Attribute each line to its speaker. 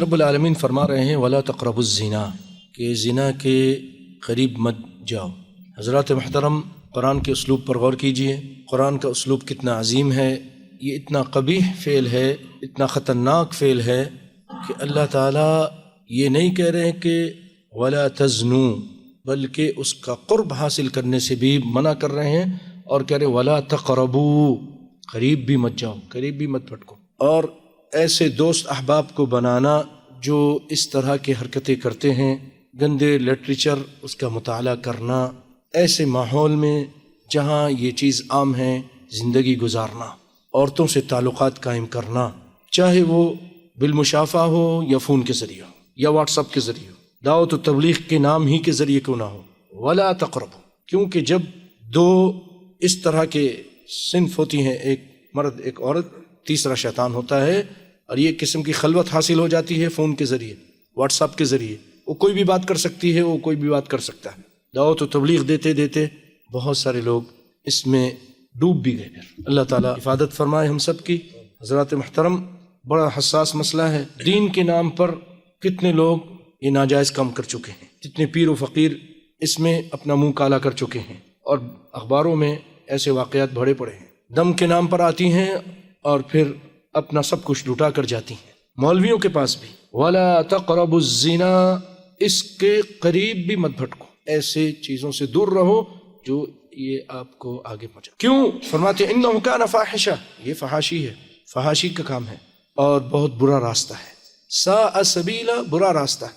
Speaker 1: رب العالمین فرما رہے ہیں وَلَا تَقْرَبُوا الزِّنَا کہ زنا کے قریب مت جاؤ۔ حضرات محترم، قرآن کے اسلوب پر غور کیجئے۔ قرآن کا اسلوب کتنا عظیم ہے۔ یہ اتنا قبیح فعل ہے، اتنا خطرناک فعل ہے کہ اللہ تعالیٰ یہ نہیں کہہ رہے ہیں کہ وَلَا تَزْنُوا، بلکہ اس کا قرب حاصل کرنے سے بھی منع کر رہے ہیں اور کہہ رہے وَلَا تَقْرَبُوا، قریب بھی مت جاؤ، قریب بھی مت پھٹکو۔ اور ایسے دوست احباب کو بنانا جو اس طرح کی حرکتیں کرتے ہیں، گندے لٹریچر اس کا مطالعہ کرنا، ایسے ماحول میں جہاں یہ چیز عام ہے، زندگی گزارنا، عورتوں سے تعلقات قائم کرنا، چاہے وہ بالمشافہ ہو یا فون کے ذریعے ہو یا واٹس ایپ کے ذریعے ہو، دعوت و تبلیغ کے نام ہی کے ذریعے کیوں نہ ہو، ولا تقربوا، کیونکہ جب دو اس طرح کے صنف ہوتی ہیں، ایک مرد ایک عورت، تیسرا شیطان ہوتا ہے، اور یہ قسم کی خلوت حاصل ہو جاتی ہے فون کے ذریعے، واٹس ایپ کے ذریعے، وہ کوئی بھی بات کر سکتی ہے، وہ کوئی بھی بات کر سکتا ہے۔ دعوت و تبلیغ دیتے دیتے بہت سارے لوگ اس میں ڈوب بھی گئے۔ اللہ تعالیٰ حفاظت فرمائے ہم سب کی۔ حضرات محترم، بڑا حساس مسئلہ ہے۔ دین کے نام پر کتنے لوگ یہ ناجائز کام کر چکے ہیں، کتنے پیر و فقیر اس میں اپنا منہ کالا کر چکے ہیں، اور اخباروں میں ایسے واقعات بھرے پڑے ہیں۔ دم کے نام پر آتی ہیں اور پھر اپنا سب کچھ لٹا کر جاتی ہیں۔ مولویوں کے پاس بھی وَلَا تَقْرَبُوا الزِّنَا، اس کے قریب بھی مت بھٹکو، ایسے چیزوں سے دور رہو جو یہ آپ کو آگے پہنچا۔ کیوں؟ فرماتے ہیں اِنَّهُ كَانَ فَاحِشًا، یہ فحاشی ہے، فحاشی کا کام ہے اور بہت برا راستہ ہے۔ سَاءَ سَبِيلًا، برا راستہ ہے۔